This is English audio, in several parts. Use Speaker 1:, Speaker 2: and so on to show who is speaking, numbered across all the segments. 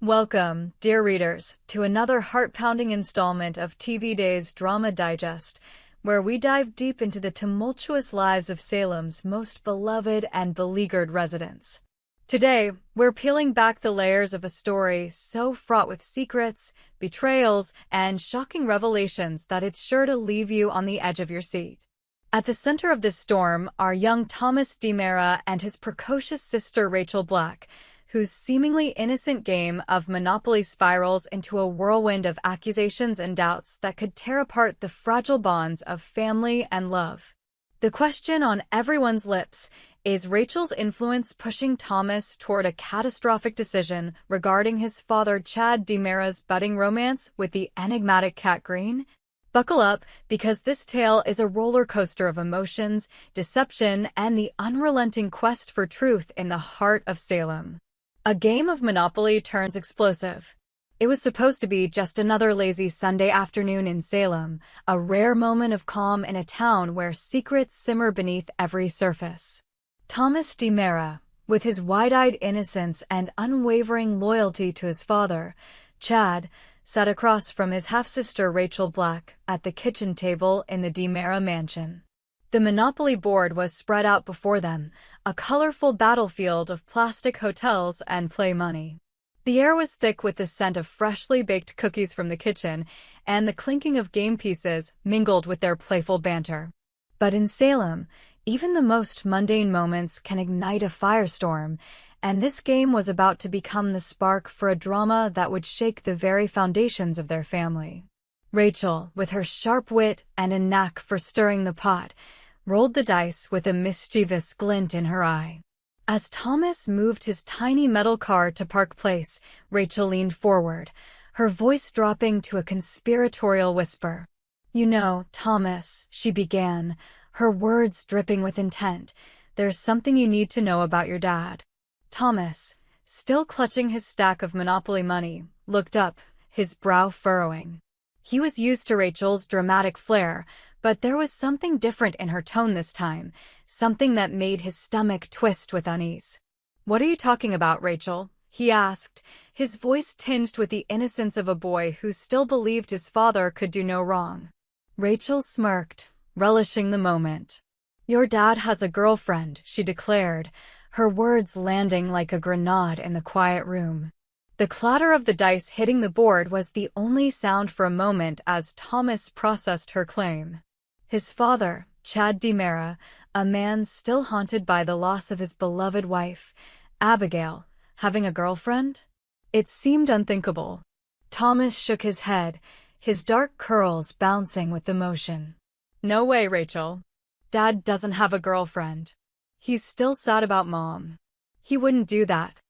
Speaker 1: Welcome, dear readers, to another heart-pounding installment of TV Day's Drama Digest, where we dive deep into the tumultuous lives of Salem's most beloved and beleaguered residents. Today, we're peeling back the layers of a story so fraught with secrets, betrayals, and shocking revelations that it's sure to leave you on the edge of your seat. At the center of this storm are young Thomas DiMera and his precocious sister Rachel Black, whose seemingly innocent game of Monopoly spirals into a whirlwind of accusations and doubts that could tear apart the fragile bonds of family and love. The question on everyone's lips: is Rachel's influence pushing Thomas toward a catastrophic decision regarding his father Chad DiMera's budding romance with the enigmatic Cat Green? Buckle up, because this tale is a roller coaster of emotions, deception, and the unrelenting quest for truth in the heart of Salem. A game of Monopoly turns explosive. It was supposed to be just another lazy Sunday afternoon in Salem, a rare moment of calm in a town where secrets simmer beneath every surface. Thomas DiMera, with his wide-eyed innocence and unwavering loyalty to his father, Chad, sat across from his half-sister Rachel Black at the kitchen table in the DiMera mansion. The Monopoly board was spread out before them, a colorful battlefield of plastic hotels and play money. The air was thick with the scent of freshly baked cookies from the kitchen, and the clinking of game pieces mingled with their playful banter. But in Salem, even the most mundane moments can ignite a firestorm, and this game was about to become the spark for a drama that would shake the very foundations of their family. Rachel, with her sharp wit and a knack for stirring the pot, rolled the dice with a mischievous glint in her eye. As Thomas moved his tiny metal car to Park Place, Rachel leaned forward, her voice dropping to a conspiratorial whisper. "You know, Thomas," she began, her words dripping with intent, "there's something you need to know about your dad." Thomas, still clutching his stack of Monopoly money, looked up, his brow furrowing. He was used to Rachel's dramatic flair, but there was something different in her tone this time, something that made his stomach twist with unease. "What are you talking about, Rachel?" he asked, his voice tinged with the innocence of a boy who still believed his father could do no wrong. Rachel smirked, relishing the moment. "Your dad has a girlfriend," she declared, her words landing like a grenade in the quiet room. The clatter of the dice hitting the board was the only sound for a moment as Thomas processed her claim. His father, Chad DiMera, a man still haunted by the loss of his beloved wife, Abigail, having a girlfriend? It seemed unthinkable. Thomas shook his head, his dark curls bouncing with the motion. "No way, Rachel. Dad doesn't have a girlfriend. He's still sad about Mom. He wouldn't do that."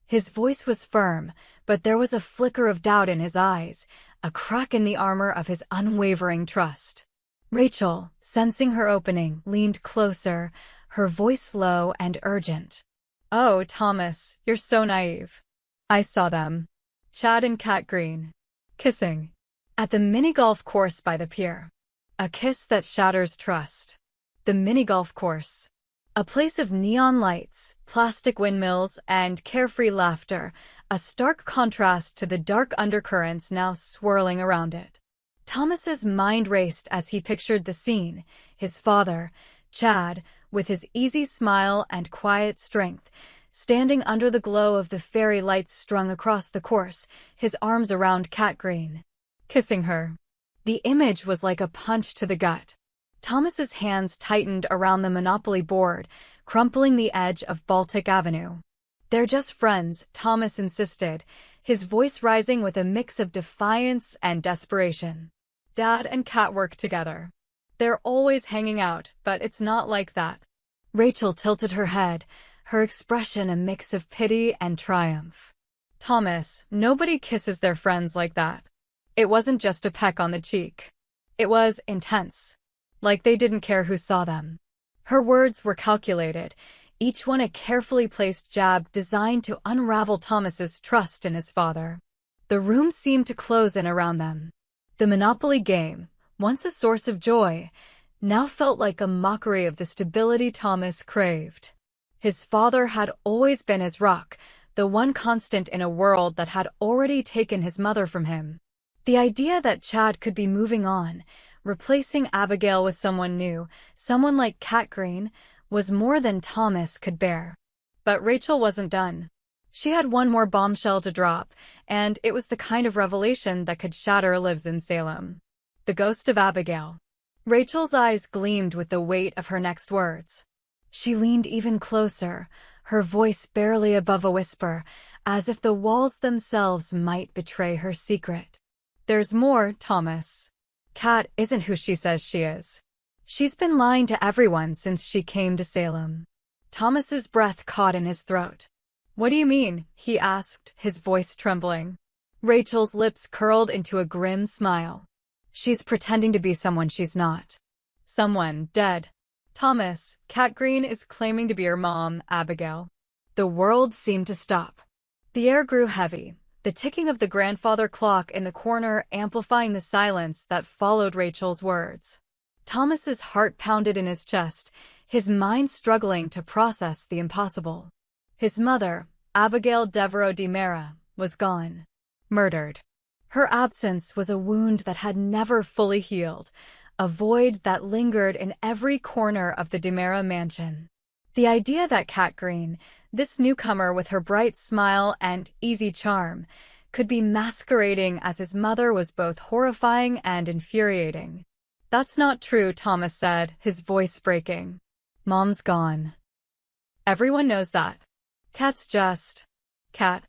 Speaker 1: His voice was firm, but there was a flicker of doubt in his eyes, a crack in the armor of his unwavering trust. Rachel, sensing her opening, leaned closer, her voice low and urgent. "Oh, Thomas, you're so naive. I saw them. Chad and Cat Green. Kissing. At the mini-golf course by the pier. A kiss that shatters trust. The mini-golf course. A place of neon lights, plastic windmills, and carefree laughter, a stark contrast to the dark undercurrents now swirling around it. Thomas's mind raced as he pictured the scene, his father, Chad, with his easy smile and quiet strength, standing under the glow of the fairy lights strung across the course, his arms around Cat Green. Kissing her. The image was like a punch to the gut. Thomas's hands tightened around the Monopoly board, crumpling the edge of Baltic Avenue. "They're just friends," Thomas insisted, his voice rising with a mix of defiance and desperation. "Dad and Cat work together. They're always hanging out, but it's not like that." Rachel tilted her head, her expression a mix of pity and triumph. "Thomas, nobody kisses their friends like that. It wasn't just a peck on the cheek. It was intense. Like they didn't care who saw them." Her words were calculated, each one a carefully placed jab designed to unravel Thomas's trust in his father. The room seemed to close in around them. The Monopoly game, once a source of joy, now felt like a mockery of the stability Thomas craved. His father had always been his rock, the one constant in a world that had already taken his mother from him. The idea that Chad could be moving on, replacing Abigail with someone new, someone like Cat Green, was more than Thomas could bear. But Rachel wasn't done. She had one more bombshell to drop, and it was the kind of revelation that could shatter lives in Salem. The ghost of Abigail. Rachel's eyes gleamed with the weight of her next words. She leaned even closer, her voice barely above a whisper, as if the walls themselves might betray her secret. There's more, Thomas. Kat isn't who she says she is. She's been lying to everyone since she came to Salem. Thomas's breath caught in his throat. What do you mean? He asked, his voice trembling. Rachel's lips curled into a grim smile. She's pretending to be someone she's not. Someone dead. Thomas, Cat Green is claiming to be her mom, Abigail. The world seemed to stop. The air grew heavy, the ticking of the grandfather clock in the corner amplifying the silence that followed Rachel's words. Thomas's heart pounded in his chest, his mind struggling to process the impossible. His mother, Abigail Devereaux DiMera, was gone. Murdered. Her absence was a wound that had never fully healed, a void that lingered in every corner of the DiMera mansion. The idea that Cat Green, this newcomer with her bright smile and easy charm, could be masquerading as his mother was both horrifying and infuriating. That's not true, Thomas said, his voice breaking. Mom's gone. Everyone knows that. Kat's just... Kat.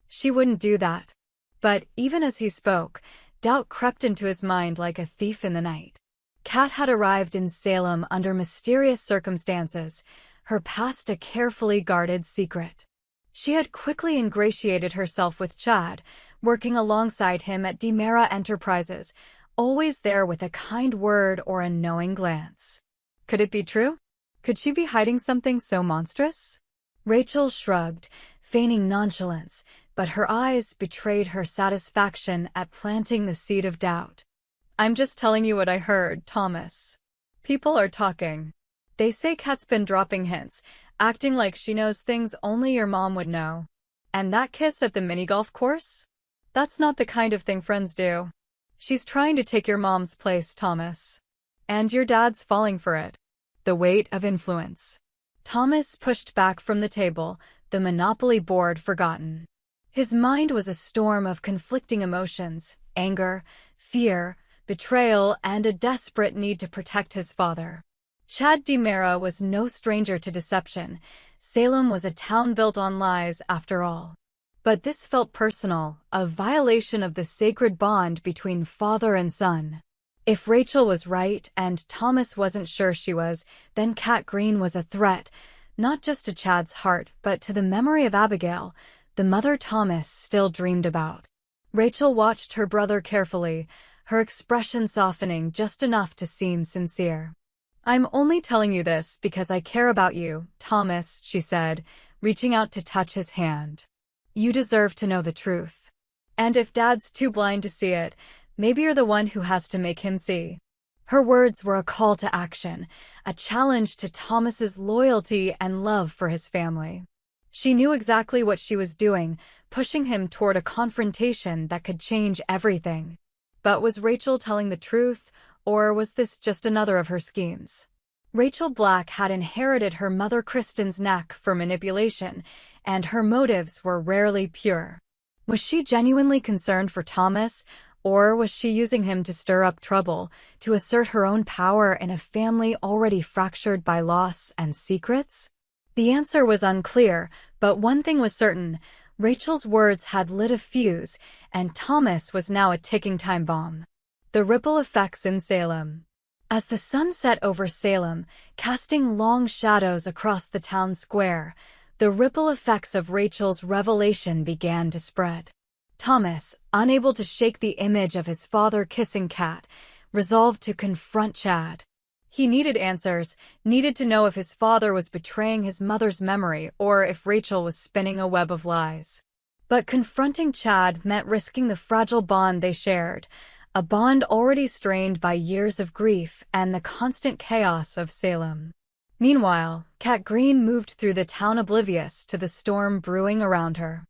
Speaker 1: She wouldn't do that. But even as he spoke, doubt crept into his mind like a thief in the night. Kat had arrived in Salem under mysterious circumstances, her past a carefully guarded secret. She had quickly ingratiated herself with Chad, working alongside him at DiMera Enterprises, always there with a kind word or a knowing glance. Could it be true? Could she be hiding something so monstrous? Rachel shrugged, feigning nonchalance, but her eyes betrayed her satisfaction at planting the seed of doubt. I'm just telling you what I heard, Thomas. People are talking. They say Kat's been dropping hints, acting like she knows things only your mom would know. And that kiss at the mini-golf course? That's not the kind of thing friends do. She's trying to take your mom's place, Thomas. And your dad's falling for it. The weight of influence. Thomas pushed back from the table, the Monopoly board forgotten. His mind was a storm of conflicting emotions, anger, fear, betrayal, and a desperate need to protect his father. Chad DiMera was no stranger to deception. Salem was a town built on lies, after all. But this felt personal, a violation of the sacred bond between father and son. If Rachel was right and Thomas wasn't sure she was, then Cat Green was a threat, not just to Chad's heart, but to the memory of Abigail, the mother Thomas still dreamed about. Rachel watched her brother carefully, her expression softening just enough to seem sincere. I'm only telling you this because I care about you, Thomas, she said, reaching out to touch his hand. You deserve to know the truth. And if Dad's too blind to see it, maybe you're the one who has to make him see. Her words were a call to action, a challenge to Thomas's loyalty and love for his family. She knew exactly what she was doing, pushing him toward a confrontation that could change everything. But was Rachel telling the truth, or was this just another of her schemes? Rachel Black had inherited her mother Kristen's knack for manipulation, and her motives were rarely pure. Was she genuinely concerned for Thomas, or was she using him to stir up trouble, to assert her own power in a family already fractured by loss and secrets? The answer was unclear, but one thing was certain. Rachel's words had lit a fuse, and Thomas was now a ticking time bomb. The ripple effects in Salem. As the sun set over Salem, casting long shadows across the town square, the ripple effects of Rachel's revelation began to spread. Thomas, unable to shake the image of his father kissing Kat, resolved to confront Chad. He needed answers, needed to know if his father was betraying his mother's memory or if Rachel was spinning a web of lies. But confronting Chad meant risking the fragile bond they shared, a bond already strained by years of grief and the constant chaos of Salem. Meanwhile, Cat Green moved through the town oblivious to the storm brewing around her.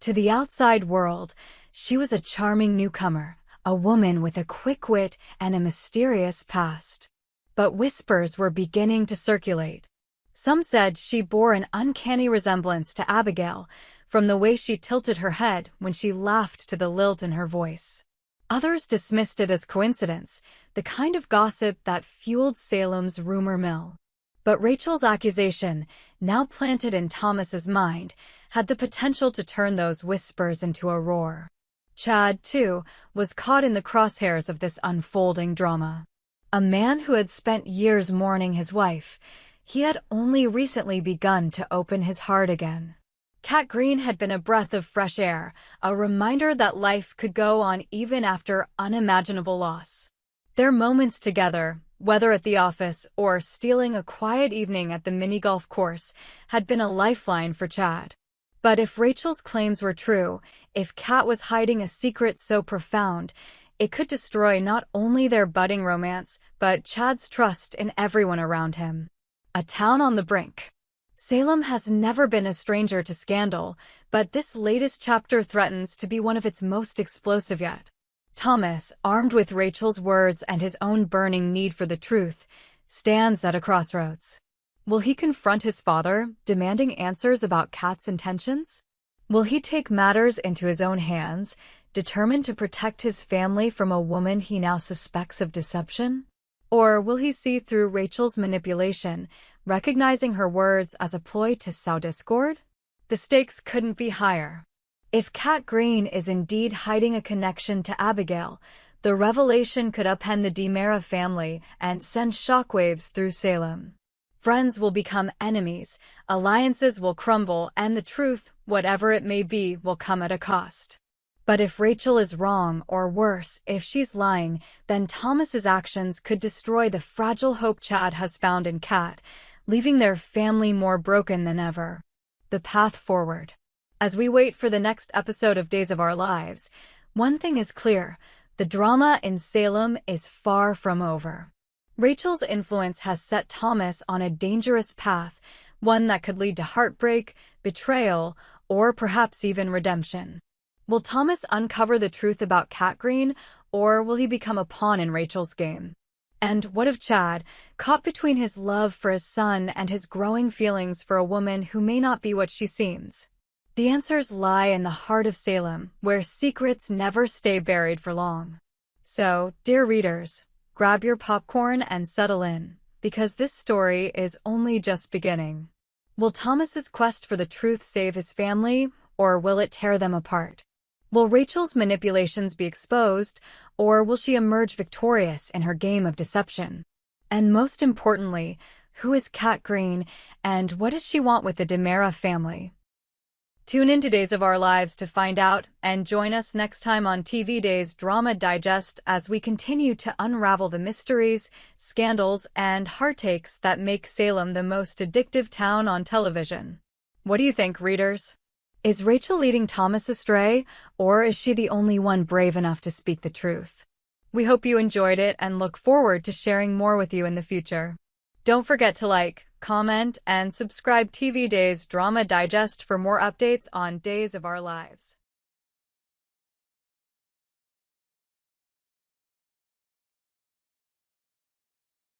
Speaker 1: To the outside world, she was a charming newcomer, a woman with a quick wit and a mysterious past. But whispers were beginning to circulate. Some said she bore an uncanny resemblance to Abigail, from the way she tilted her head when she laughed to the lilt in her voice. Others dismissed it as coincidence, the kind of gossip that fueled Salem's rumor mill. But Rachel's accusation, now planted in Thomas's mind, had the potential to turn those whispers into a roar. Chad, too, was caught in the crosshairs of this unfolding drama. A man who had spent years mourning his wife, he had only recently begun to open his heart again. Kat Green had been a breath of fresh air, a reminder that life could go on even after unimaginable loss. Their moments together, whether at the office or stealing a quiet evening at the mini-golf course, had been a lifeline for Chad. But if Rachel's claims were true, if Kat was hiding a secret so profound, it could destroy not only their budding romance, but Chad's trust in everyone around him. A town on the brink. Salem has never been a stranger to scandal, but this latest chapter threatens to be one of its most explosive yet. Thomas, armed with Rachel's words and his own burning need for the truth, stands at a crossroads. Will he confront his father, demanding answers about Kat's intentions? Will he take matters into his own hands, determined to protect his family from a woman he now suspects of deception? Or will he see through Rachel's manipulation, recognizing her words as a ploy to sow discord? The stakes couldn't be higher. If Kat Green is indeed hiding a connection to Abigail, the revelation could upend the DiMera family and send shockwaves through Salem. Friends will become enemies, alliances will crumble, and the truth, whatever it may be, will come at a cost. But if Rachel is wrong, or worse, if she's lying, then Thomas's actions could destroy the fragile hope Chad has found in Kat, leaving their family more broken than ever. The path forward. As we wait for the next episode of Days of Our Lives, one thing is clear: the drama in Salem is far from over. Rachel's influence has set Thomas on a dangerous path, one that could lead to heartbreak, betrayal, or perhaps even redemption. Will Thomas uncover the truth about Kat Green, or will he become a pawn in Rachel's game? And what of Chad, caught between his love for his son and his growing feelings for a woman who may not be what she seems? The answers lie in the heart of Salem, where secrets never stay buried for long. So, dear readers, grab your popcorn and settle in, because this story is only just beginning. Will Thomas's quest for the truth save his family, or will it tear them apart? Will Rachel's manipulations be exposed, or will she emerge victorious in her game of deception? And most importantly, who is Kat Green, and what does she want with the DiMera family? Tune in to Days of Our Lives to find out, and join us next time on TV Days Drama Digest as we continue to unravel the mysteries, scandals, and heartaches that make Salem the most addictive town on television. What do you think, readers? Is Rachel leading Thomas astray, or is she the only one brave enough to speak the truth? We hope you enjoyed it and look forward to sharing more with you in the future. Don't forget to like, comment, and subscribe TV Days Drama Digest for more updates on Days of Our Lives.